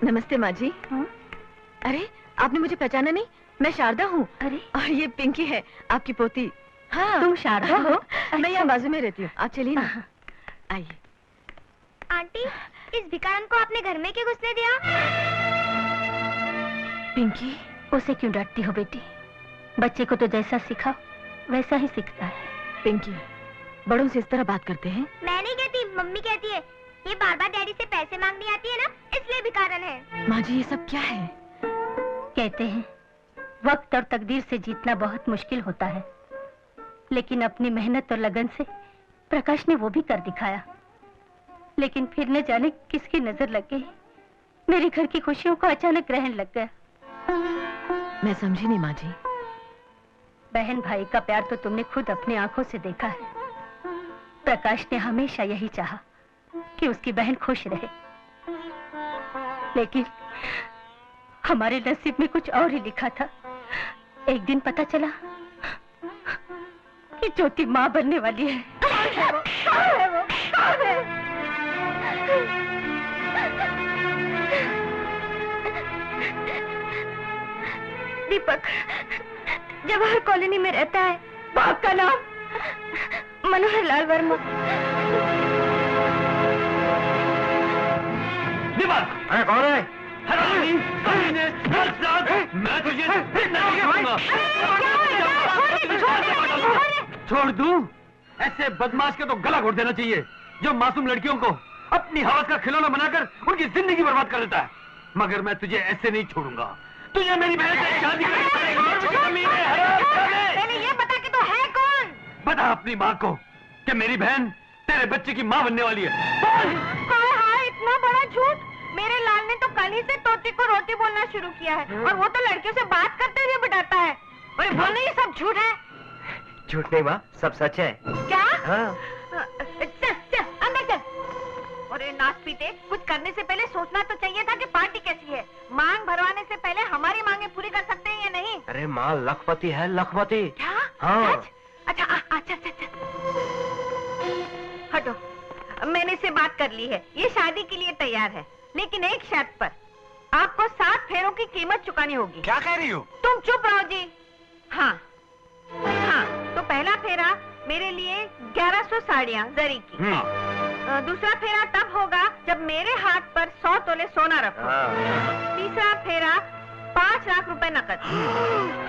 नमस्ते माँ जी। अरे आपने मुझे पहचाना नहीं? मैं शारदा हूँ। अरे और ये पिंकी है, आपकी पोती। हाँ तुम शारदा हो? मैं यहाँ बाजू में रहती हूँ। आप चलिए ना, आइए। आंटी, इस भिखारन को आपने घर में क्यों घुसने दिया? पिंकी, उसे क्यों डांटती हो बेटी? बच्चे को तो जैसा सिखाओ वैसा ही सीखता है। पिंकी, बड़ों से इस तरह बात करते हैं? मैं नहीं कहती, मम्मी कहती है। ये बार बार डैडी से पैसे मांगनी आती है ना, इसलिए भिखारन है। माँ जी, ये सब क्या है? कहते हैं वक्त और तकदीर से जीतना बहुत मुश्किल होता है, लेकिन अपनी मेहनत और लगन से प्रकाश ने वो भी कर दिखाया। लेकिन फिर न जाने किसकी नजर लग गई, मेरे घर की खुशियों को अचानक ग्रहण लग गया। मैं समझी नहीं माँ जी। बहन भाई का प्यार तो तुमने खुद अपनी आंखों से देखा है। प्रकाश ने हमेशा यही चाहा कि उसकी बहन खुश रहे, लेकिन हमारे नसीब में कुछ और ही लिखा था। एक दिन पता चला कि ज्योति माँ बनने वाली है। कौन है वो? कौन है? दीपक जवाहर कॉलोनी में रहता है। बाप का नाम मनोहर लाल वर्मा। दीपक, अरे कौन है? मैं तुझे छोड़ दूं? ऐसे बदमाश के तो गला घोट देना चाहिए जो मासूम लड़कियों को अपनी हवस का खिलौना बनाकर उनकी जिंदगी बर्बाद कर देता है। मगर मैं तुझे ऐसे नहीं छोड़ूंगा। तुझे मेरी बहन से शादी पहले ये बता कि तू है कौन? बता अपनी माँ को कि मेरी बहन तेरे बच्चे की माँ बनने वाली है। हाँ, इतना बड़ा झूठ। मेरे लाल ने तो कल ही से तोते को रोटी बोलना शुरू किया है, और वो तो लड़कियों से बात करते हुए बताता है। और बोलना ये सब झूठ है। झूठ नहीं माँ, सब सच है। क्या? हाँ। चल चल अंदर चल। अरे नाच पीते, कुछ करने से पहले सोचना तो चाहिए था कि पार्टी कैसी है। मांग भरवाने से पहले हमारी मांगे पूरी कर सकते हैं या नहीं? अरे माँ लखपति है, लखपति। क्या? हाँ। अच्छा अच्छा चल। हटो, मैंने इससे बात कर ली है। ये शादी के लिए तैयार है, लेकिन एक शर्त पर। आपको 7 फेरों की कीमत चुकानी होगी। क्या कह रही हो? तुम चुप रहो जी। हाँ, तो पहला फेरा मेरे लिए 1100 साड़ियाँ जरी की। दूसरा फेरा तब होगा जब मेरे हाथ पर 100 तोले सोना रखो। तीसरा फेरा 5 लाख रुपए नकद।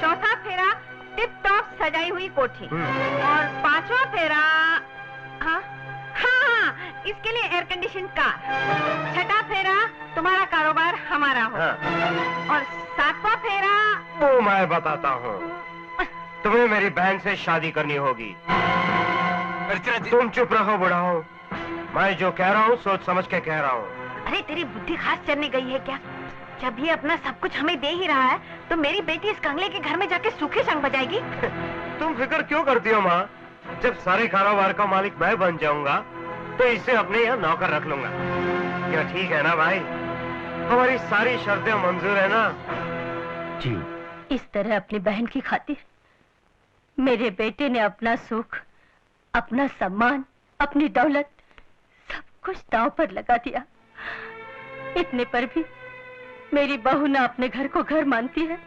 चौथा फेरा टिप टॉप सजाई हुई कोठी। और 5वां फेरा हाँ, इसके लिए एयर कंडीशन कार। छठा फेरा तुम्हारा कारोबार हमारा हो। और 7वां फेरा वो मैं बताता हूँ। तुम्हें मेरी बहन से शादी करनी होगी। तुम चुप रहो बुढ़ाओ, मैं जो कह रहा हूँ सोच समझ के कह रहा हूँ। अरे तेरी बुद्धि खास चलने गई है क्या? जब ये अपना सब कुछ हमें दे ही रहा है, तो मेरी बेटी इस कंगले के घर में जाके सूखे संग बजाएगी। तुम फिक्र क्यों करती हो माँ? जब सारे कारोबार का मालिक मैं बन जाऊंगा तो इसे अपने यहाँ नौकर रख लूंगा। क्या ठीक है ना भाई? हमारी सारी शर्तें मंजूर है ना? जी। इस तरह अपनी बहन की खातिर मेरे बेटे ने अपना सुख, अपना सम्मान, अपनी दौलत सब कुछ दांव पर लगा दिया। इतने पर भी मेरी बहू न अपने घर को घर मानती है,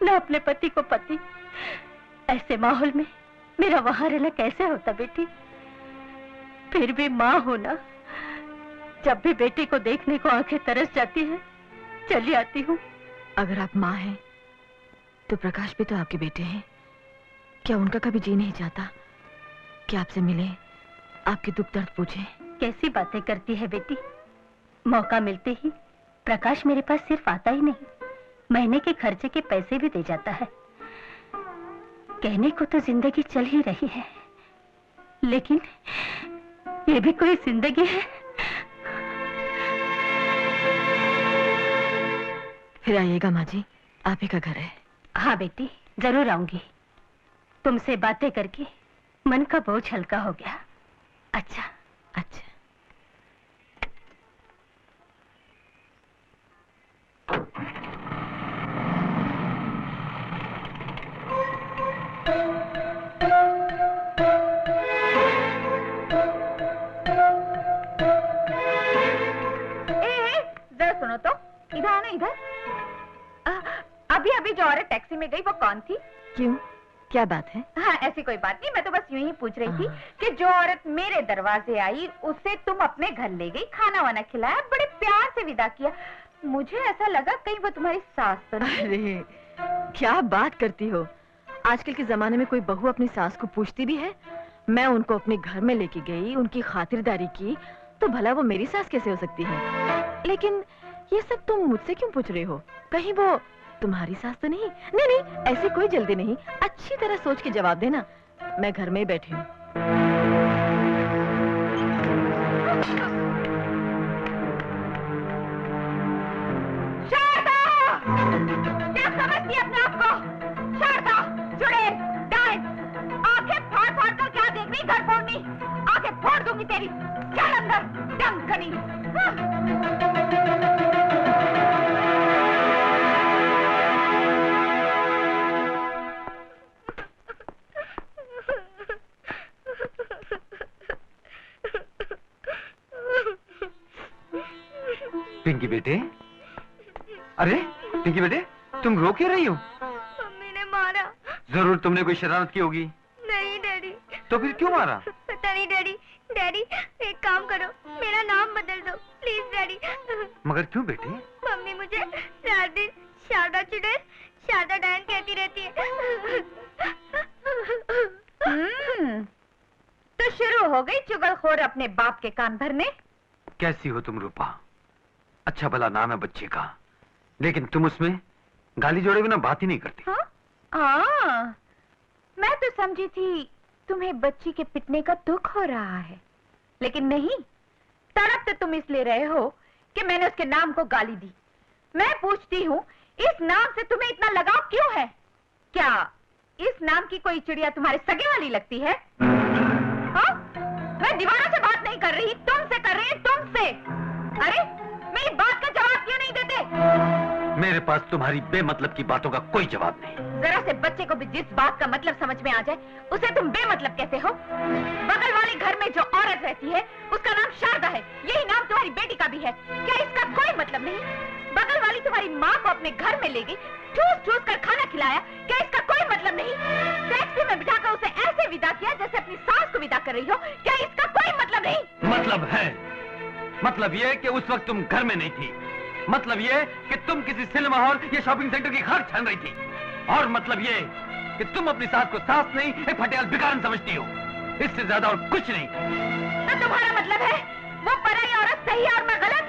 न अपने पति को पति। ऐसे माहौल में मेरा वहां रहना कैसे होता बेटी? फिर भी माँ होना, जब भी बेटे को देखने को आंखें तरस जाती है, चली आती हूँ। अगर आप माँ हैं, तो प्रकाश भी तो आपके बेटे हैं। क्या उनका कभी जी नहीं चाहता कि आपसे मिले, आपके दुख दर्द पूछे? कैसी बातें करती है बेटी? मौका मिलते ही प्रकाश मेरे पास सिर्फ आता ही नहीं, महीने के खर्चे के पैसे भी दे जाता है। कहने को तो जिंदगी चल ही रही है, लेकिन ये भी कोई जिंदगी है? फिर आइएगा माँ जी, आप ही का घर है। हाँ बेटी, जरूर आऊंगी। तुमसे बातें करके मन का बोझ हल्का हो गया। अच्छा अच्छा। जरा सुनो तो, इधर आना, इधर। अभी अभी जो औरत टैक्सी में गई वो कौन थी? क्यों, क्या बात है? हाँ, ऐसी कोई बात नहीं, मैं तो बस यूं ही पूछ रही थी कि जो औरत मेरे दरवाजे आई उसे तुम अपने घर ले गई, खाना वाना खिलाया, बड़े प्यार से विदा किया। मुझे ऐसा लगा कहीं वो तुम्हारी सास तो नहीं। अरे क्या बात करती हो, आजकल के जमाने में कोई बहू अपनी सास को पूछती भी है? मैं उनको अपने घर में लेके गई, उनकी खातिरदारी की, तो भला वो मेरी सास कैसे हो सकती है? लेकिन ये सब तुम मुझसे क्यों पूछ रहे हो? कहीं वो तुम्हारी सास तो नहीं? नहीं नहीं, ऐसी कोई जल्दी नहीं, अच्छी तरह सोच के जवाब देना। मैं घर में ही बैठी हूँ। शारदा! क्या समझती है अपने आप को? शारदा, चुड़ैल, डायन, आंखें फाड़ फाड़ कर क्या देख रही, घर फोड़नी, आंखें फोड़ दूंगी तेरी। चल अंदर, डंग करी। पिंकी बेटे, अरे पिंकी बेटे, तुम रो क्यों रही हो? मम्मी ने मारा। जरूर तुमने कोई शरारत की होगी। नहीं डैडी। तो फिर क्यों मारा? पता नहीं डैडी। डैडी एक काम करो, मेरा नाम बदल दो प्लीज डैडी। मगर क्यों बेटे? मम्मी मुझे रात दिन शारदा चुड़ैल, शारदा डायन कहती रहती है। तो शुरू हो गई चुगलखोर अपने बाप के कान भरने। कैसी हो तुम रूपा? अच्छा भला नाम है बच्चे का, लेकिन तुम उसमें गाली जोड़े बिना बात ही नहीं करती। हाँ, मैं तो समझी थी तुम्हें बच्ची के पिटने का दुख हो रहा है, लेकिन नहीं, तड़प तो तुम इसलिए रहे हो कि मैंने उसके नाम को गाली दी। मैं पूछती हूँ, इस नाम से तुम्हें इतना लगाव क्यों है? क्या इस नाम की कोई चिड़िया तुम्हारे सगे वाली लगती है? हाँ? मैं दीवारों से बात नहीं कर रही, तुमसे कर रही, तुमसे। अरे मेरी बात का जवाब क्यों नहीं देते? मेरे पास तुम्हारी बेमतलब की बातों का कोई जवाब नहीं। जरा से बच्चे को भी जिस बात का मतलब समझ में आ जाए, उसे तुम बेमतलब कहते हो? बगल वाले घर में जो औरत रहती है उसका नाम शारदा है, यही नाम तुम्हारी बेटी का भी है। क्या इसका कोई मतलब नहीं? बगल वाली तुम्हारी माँ को अपने घर में ले गई, ठूस ठूस कर खाना खिलाया, क्या इसका कोई मतलब नहीं? टैक्सी में बिठाकर उसे ऐसे विदा किया जैसे अपनी सास को विदा कर रही हो, क्या इसका कोई मतलब नहीं? मतलब है, मतलब ये कि उस वक्त तुम घर में नहीं थी, मतलब ये कि तुम किसी सिनेमा हॉल या शॉपिंग सेंटर की खाक छान रही थी, और मतलब ये कि तुम अपनी सास को सास नहीं एक फटेल भिखारन समझती हो। इससे ज्यादा और कुछ नहीं। तो तुम्हारा मतलब है वो पराई औरत सही और मैं गलत?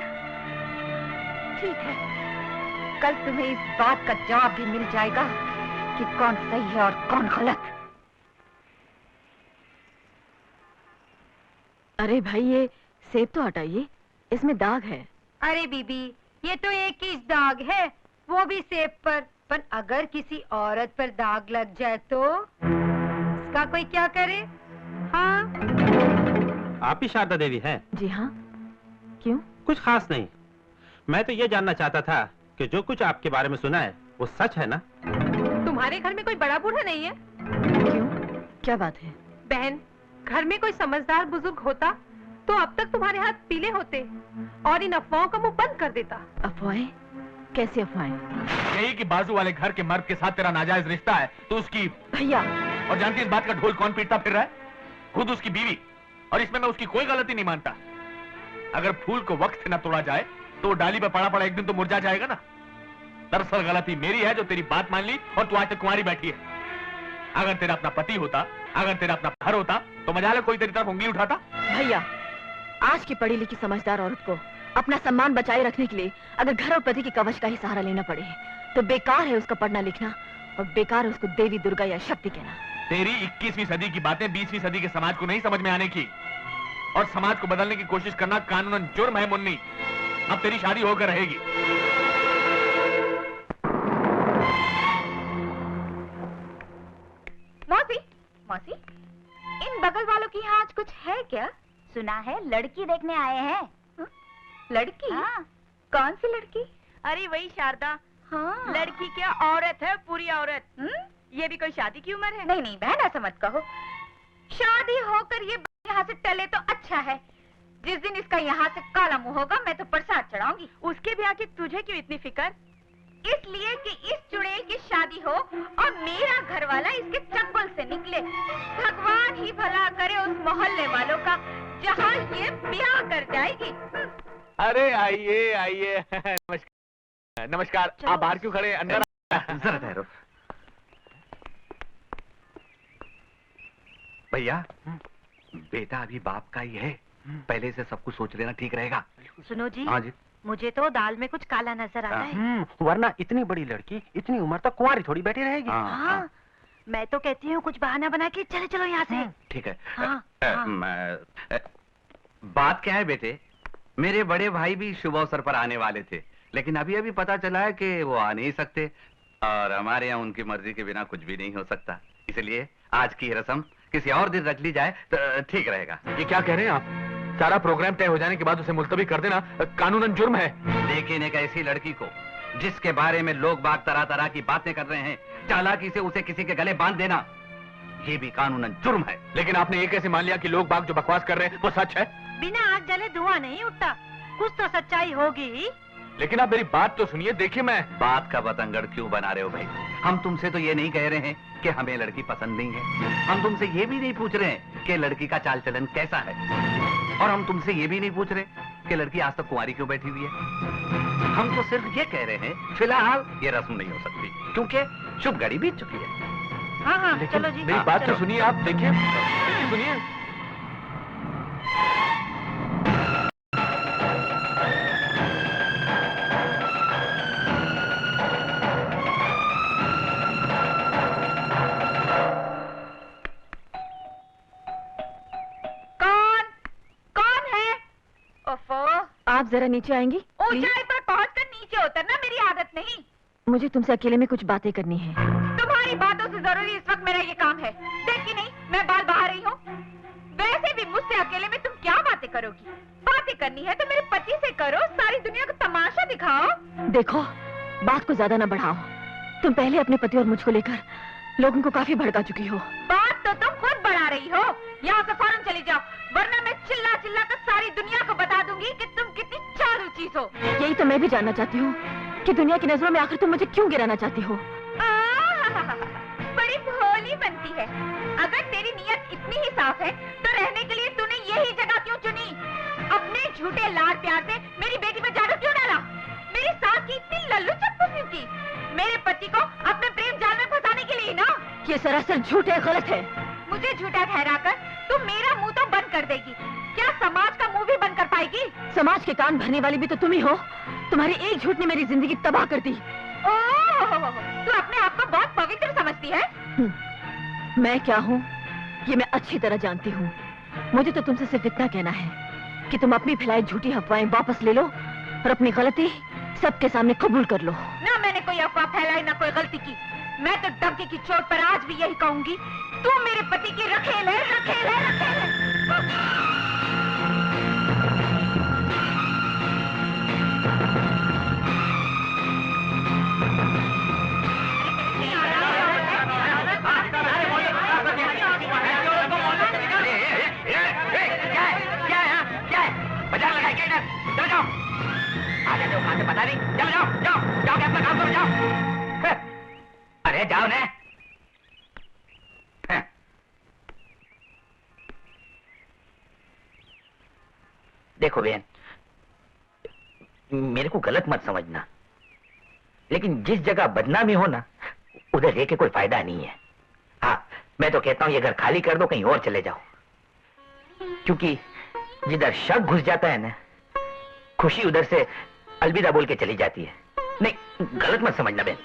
ठीक है, कल तुम्हें इस बात का जवाब भी मिल जाएगा कि कौन सही है और कौन गलत। अरे भाई, ये सेब तो हटाइए, इसमें दाग है। अरे बीबी, ये तो एक ही दाग है, वो भी सेब पर अगर किसी औरत पर दाग लग जाए तो इसका कोई क्या करे? हाँ? आप ही शारदा देवी हैं? जी हाँ, क्यों? कुछ खास नहीं, मैं तो ये जानना चाहता था कि जो कुछ आपके बारे में सुना है वो सच है ना? तुम्हारे घर में कोई बड़ा बूढ़ा नहीं है? क्यों, क्या बात है? बहन, घर में कोई समझदार बुजुर्ग होता तो अब तक तुम्हारे हाथ पीले होते और इन अफवाहों का मुंह बंद कर देता। अफवाहें? कैसी अफवाहें? यही कि बाजू वाले घर के मर्द के साथ तेरा नाजायज रिश्ता है तो उसकी। भैया, और जानती इस बात का ढोल कौन पीटता फिर रहा है? खुद उसकी बीवी, और इसमें मैं उसकी कोई गलती नहीं मानता। अगर फूल को वक्त से न तोड़ा जाए तो वो डाली पर पड़ा पड़ा एक दिन तो मुरझा जाएगा ना। दरअसल गलती मेरी है जो तेरी बात मान ली और तू आज तक कुंवारी बैठी है। अगर तेरा अपना पति होता, अगर तेरा अपना घर होता तो मजाल कोई तेरी तरफ उंगली उठाता? भैया, आज की पढ़ी लिखी समझदार औरत को अपना सम्मान बचाए रखने के लिए अगर घर और पति के कवच का ही सहारा लेना पड़े तो बेकार है उसका पढ़ना लिखना, और बेकार है उसको देवी दुर्गा या शक्ति कहना। तेरी 21वीं सदी की बातें 20वीं सदी के समाज को नहीं समझ में आने की, और समाज को बदलने की कोशिश करना कानूनन जुर्म है मुन्नी। अब तेरी शादी होकर रहेगी। मौसी, मौसी, इन बगल वालों की यहाँ आज कुछ है क्या? सुना है लड़की देखने आए हैं। लड़की? हाँ। कौन सी लड़की? अरे वही शारदा। हाँ। लड़की क्या, औरत है, पूरी औरत। ये भी कोई शादी की उम्र है? नहीं नहीं बहन, ऐसा मत कहो। शादी होकर ये यहाँ से टले तो अच्छा है। जिस दिन इसका यहाँ से काला मुंह होगा मैं तो प्रसाद चढ़ाऊंगी। उसके भी आके तुझे क्यों इतनी फिक्र? इसलिए कि इस चुड़ैल की शादी हो और मेरा घर वाला इसके चंगुल से निकले। भगवान ही भला करे उस मोहल्ले वालों का जहाँ ये ब्याह कर जाएगी। अरे आइए आइए। नमस्कार नमस्कार। आप बाहर क्यों खड़े, अंदर जरा ठहरो भैया। बेटा अभी बाप का ही है, पहले से सब कुछ सोच लेना ठीक रहेगा। सुनो जी, हाँ जी। मुझे तो दाल में कुछ काला नजर आता है। वरना इतनी बड़ी लड़की इतनी उम्र तक कुंवारी थोड़ी बैठी रहेगी। हाँ, मैं तो कहती हूँ कुछ बहाना बना के चले चलो यहाँ से। ठीक है। हाँ, हाँ। बात क्या है बेटे, मेरे बड़े भाई भी शुभ अवसर पर आने वाले थे, लेकिन अभी अभी पता चला है कि वो आ नहीं सकते और हमारे यहाँ उनकी मर्जी के बिना कुछ भी नहीं हो सकता। इसलिए आज की रस्म किसी और दिन रख ली जाए तो ठीक रहेगा। ये क्या कह रहे हैं आप? सारा प्रोग्राम तय हो जाने के बाद उसे मुलतवी कर देना कानूनन जुर्म है। लेकिन एक ऐसी लड़की को जिसके बारे में लोग बाग तरह तरह की बातें कर रहे हैं, चालाकी से उसे किसी के गले बांध देना, ये भी कानूनन जुर्म है। लेकिन आपने ये कैसे मान लिया कि लोग बाग जो बकवास कर रहे हैं वो सच है? बिना आग जले धुआं नहीं उठता, कुछ तो सच्चाई होगी। लेकिन आप मेरी बात तो सुनिए। देखिए, मैं बात का बतंगड़ क्यों बना रहे हो भाई? हम तुमसे तो ये नहीं कह रहे हैं कि हमें लड़की पसंद नहीं है, हम तुमसे ये भी नहीं पूछ रहे हैं कि लड़की का चाल चलन कैसा है, और हम तुमसे ये भी नहीं पूछ रहे कि लड़की आज तक कुंवारी क्यों बैठी हुई है। हम तो सिर्फ ये कह रहे हैं फिलहाल ये रस्म नहीं हो सकती क्योंकि शुभ घड़ी बीत चुकी है। हाँ हाँ, लेकिन चलो जी। मेरी बात तो सुनिए आप। देखिए सुनिए। आप जरा नीचे आएंगी? ऊंचाई पर पहुंचकर नीचे उतरना मेरी आदत नहीं। मुझे तुमसे अकेले में कुछ बातें करनी है। तुम्हारी बातों से जरूरी इस वक्त मेरा ये काम है। देखी नहीं मैं बाल बहा रही हूँ। वैसे भी मुझसे अकेले में तुम क्या बातें करोगी? बातें करनी है तो मेरे पति से करो, सारी दुनिया को तमाशा दिखाओ। देखो, बात को ज्यादा न बढ़ाओ। तुम पहले अपने पति और मुझको लेकर लोगों को काफी भड़का चुकी हो। बात तो तुम खुद बढ़ा रही हो। यहाँ से फौरन चली जाओ, वरना मैं चिल्ला चिल्ला कर सारी दुनिया को बता दूंगी कि तुम कितनी चालू चीज हो। यही तो मैं भी जानना चाहती हूँ कि दुनिया की नजरों में आखिर तुम मुझे क्यों गिराना चाहती हो? बड़ी भोली बनती है। अगर तेरी नीयत इतनी ही साफ है तो रहने के लिए तूने यही जगह क्यों चुनी? अपने झूठे लाड प्यार से मेरी बेटी में जादू क्यों डाला? मेरी सास की इतनी लल्लू चप्पू क्यों की? मेरे पति को अपने प्रेम जाल में फंसाने के लिए ना? ये सरासर झूठ है, गलत है। मुझे झूठा ठहराकर तू मेरा मुंह तो बंद कर देगी, क्या समाज का मुंह भी बंद कर पाएगी? समाज के कान भरने वाली भी तो तुम ही हो। तुम्हारी एक झूठ ने मेरी जिंदगी तबाह कर दी। तू अपने आप को बहुत पवित्र समझती है। मैं क्या हूँ ये मैं अच्छी तरह जानती हूँ। मुझे तो तुमसे सिर्फ इतना कहना है कि तुम अपनी फैलाई झूठी अफवाहें वापस ले लो और अपनी गलती सबके सामने कबूल कर लो। ना मैंने कोई अफवाह फैलाई, ना कोई गलती की। मैं तो धमकी की चोट पर आज भी यही कहूंगी, तू मेरे पति की रखेल है, रखेल है, रखेल है। पता नहीं, चलो जाओ जाओ जाओ, क्या अपना काम करो, जाओ। अरे जाओ ना। देखो बहन, मेरे को गलत मत समझना, लेकिन जिस जगह बदनामी हो ना उधर रह के कोई फायदा नहीं है। हाँ, मैं तो कहता हूँ ये घर खाली कर दो, कहीं और चले जाओ, क्योंकि जिधर शक घुस जाता है ना, खुशी उधर से अलविदा बोल के चली जाती है। नहीं, गलत मत समझना बहन।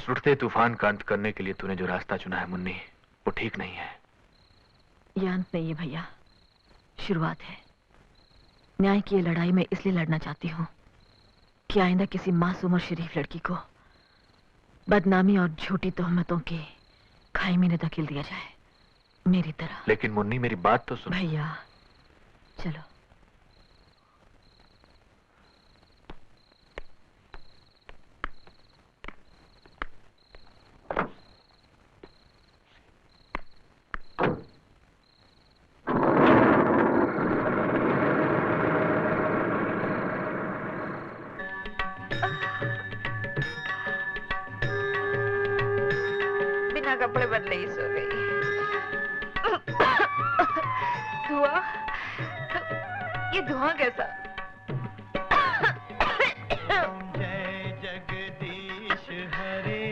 इस उठते तूफान का अंत करने के लिए तूने जो रास्ता चुना है मुन्नी, वो ठीक नहीं है। ये अंत नहीं है भैया, शुरुआत है। न्याय की ये लड़ाई मैं इसलिए लड़ना चाहती हूँ कि आइंदा किसी मासूम और शरीफ लड़की को बदनामी और झूठी तोहमतों के खाई में न धकेल दिया जाए, मेरी तरह। लेकिन मुन्नी मेरी बात तो सुन। भैया चलो। बिना कपड़े बदले ही सो गई। धुआं, ये धुआं कैसा? जय जगदीश हरे,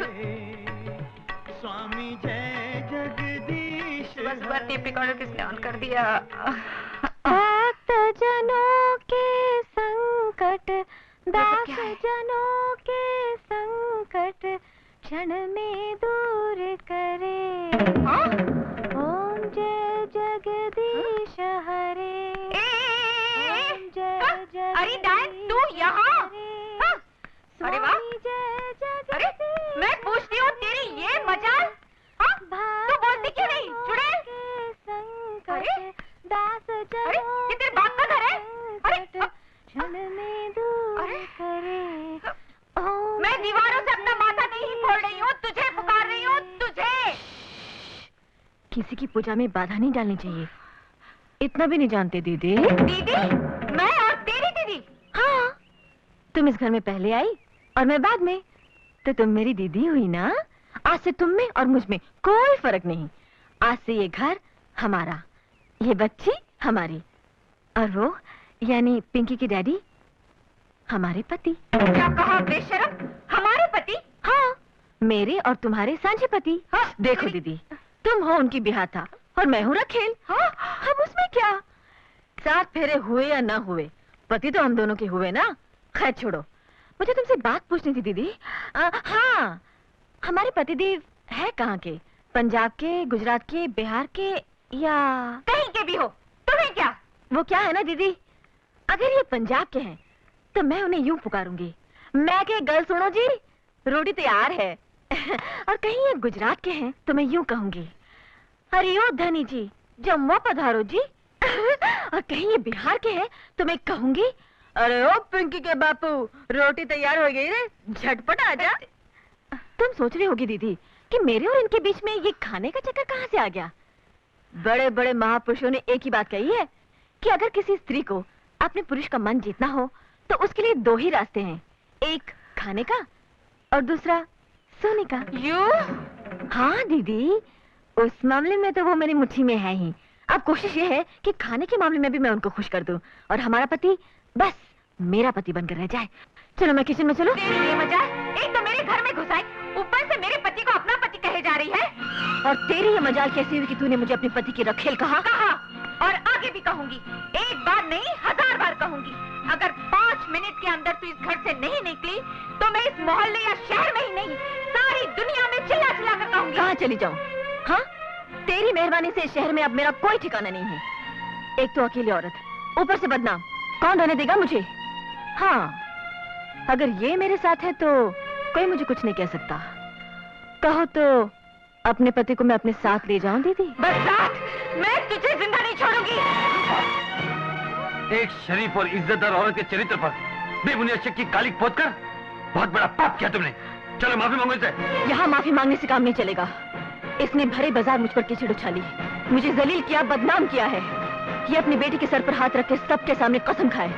स्वामी जय जगदीश। बस बार टेप रिकॉर्डर किसने ऑन कर दिया? भक्त जनों के संकट, दास जनों के संकट क्षण में दूर करे। ओम जय जगदीश हरे। ओम जय जगदीश। अरे डायन, तू यहाँ? अरे वाह! अरे मैं पूछती हूँ तेरी ये मजाल, तू बोलती क्यों नहीं? चुड़ैल! अरे दास अरे ये तेरे बाप का घर है? अरे क्षण में दूर करे। मैं दीवारों से अपना माथा नहीं फोड़ रही हूँ, तुझे पुकार रही हूँ, तुझे। किसी की पूजा में बाधा नहीं डालनी चाहिए, इतना भी नहीं जानते दीदी। दीदी? मैं और तेरी दीदी? हाँ, तुम इस घर में पहले आई और मैं बाद में, तो तुम मेरी दीदी हुई ना। आज से तुम में और मुझ में कोई फर्क नहीं। आज से ये घर हमारा, ये बच्ची हमारी, और वो यानी पिंकी की डैडी हमारे पति। क्या कहा बेशरम? हमारे पति? हाँ, मेरे और तुम्हारे सांझे पति। हाँ, देखो दीदी, तुम हो उनकी बिहाता और मैं हूँ रखेल। हाँ, हम उसमें क्या? 7 फेरे हुए या ना हुए, पति तो हम दोनों के हुए ना। खैर छोड़ो, मुझे तुमसे बात पूछनी थी दीदी। हाँ, हमारे पतिदेव है कहाँ के? पंजाब के, गुजरात के, बिहार के, या कहीं के भी हो, तुम्हें क्या? वो क्या है ना दीदी, अगर ये पंजाब के हैं तो मैं उन्हें यूं पुकारूंगी, मैं के गल सुनो जी, रोटी तैयार है। और कहीं ये गुजरात के हैं तो मैं यूं कहूंगी, अरे ओ धनी जी जम्मू पधारो जी। और कहीं ये बिहार के हैं तो मैं कहूंगी, अरे ओ पिंकी के बापू रोटी तैयार हो गई रे, झटपट आजा। तुम सोच रही होगी दीदी कि मेरे और इनके बीच में ये खाने का चक्कर कहाँ से आ गया। बड़े बड़े महापुरुषों ने एक ही बात कही है कि अगर किसी स्त्री को अपने पुरुष का मन जीतना हो तो उसके लिए 2 ही रास्ते हैं, एक खाने का और दूसरा सोने का। यू? हाँ दीदी, उस मामले में तो वो मेरी मुट्ठी में है ही। अब कोशिश ये है कि खाने के मामले में भी मैं उनको खुश कर दूं और हमारा पति बस मेरा पति बनकर रह जाए। चलो मैं किचन में चलो। तेरी ये मजाल, एक तो मेरे घर में घुसाई, ऊपर से मेरे पति को अपना पति कहे जा रही है। और तेरी ये मजाल कैसी हुई कि तूने मुझे अपने पति की रखेल कहा? कहा, और आगे भी कहूंगी, एक बार नहीं 1000 बार कहूंगी। अगर 5 मिनट के अंदर तू इस घर से नहीं निकली तो मैं इस मोहल्ले या शहर में ही नहीं, सारी दुनिया में चिल्ला चिल्ला कर कहूंगी। कहाँ चली जाऊँ? हाँ, तेरी मेहरबानी से इस शहर में अब मेरा कोई ठिकाना नहीं है। एक तो अकेली औरत, ऊपर से बदनाम, कौन रहने देगा मुझे? हाँ, अगर ये मेरे साथ है तो कोई मुझे कुछ नहीं कह सकता। कहो तो अपने पति को मैं अपने साथ ले जाऊं दीदी? बस साथ, मैं तुझे जिंदा नहीं छोड़ूंगी। एक शरीफ और इज्जतदार औरत के चरित्र पर बेबुनियाद शक की कालिक पोतकर बहुत बड़ा पाप किया तुमने। चलो माफी मांगो इसे। यहाँ माफी मांगने से काम नहीं चलेगा। इसने भरे बाजार मुझ पर कीचड़ उछाली, मुझे जलील किया, बदनाम किया है। ये अपनी बेटी के सर पर हाथ रख के सबके सामने कसम खाए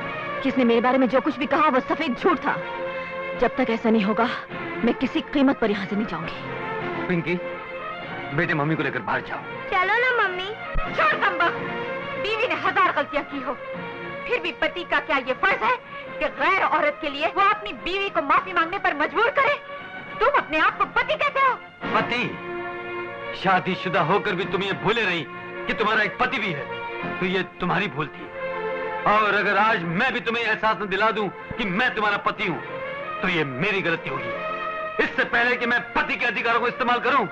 कि इसने मेरे बारे में जो कुछ भी कहा वो सफेद झूठ था। जब तक ऐसा नहीं होगा मैं किसी कीमत पर यहाँ से नहीं जाऊंगी। पिंकी, बेटे मम्मी को लेकर बाहर जाओ। चलो ना मम्मी। छोड़ कम्बख्त, बीवी ने 1000 गलतियां की हो, फिर भी पति का क्या ये फर्ज है कि गैर औरत के लिए वो अपनी बीवी को माफी मांगने पर मजबूर करे? तुम अपने आप को पति कहते हो? पति? शादीशुदा होकर भी तुम ये भूले रही कि तुम्हारा एक पति भी है, तो ये तुम्हारी भूल थी। और अगर आज मैं भी तुम्हें एहसास न दिला दूं कि मैं तुम्हारा पति हूं, तो ये मेरी गलती होगी। इससे पहले कि मैं पति के अधिकारों को इस्तेमाल करूं,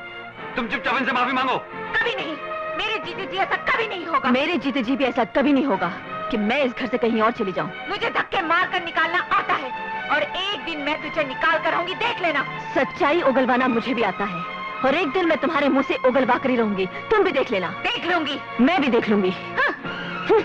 तुम चुपचाप इनसे माफी मांगो। कभी नहीं, मेरे जीते जी ऐसा कभी नहीं होगा। मेरे जीते जी भी ऐसा कभी नहीं होगा कि मैं इस घर से कहीं और चली जाऊं। मुझे धक्के मार कर निकालना आता है और एक दिन मैं तुझे निकाल कर रहूंगी, देख लेना। सच्चाई उगलवाना मुझे भी आता है और एक दिन मैं तुम्हारे मुंह से उगलवा कर ही रहूंगी, तुम भी देख लेना। देख लूंगी। मैं भी देख लूंगी। हाँ।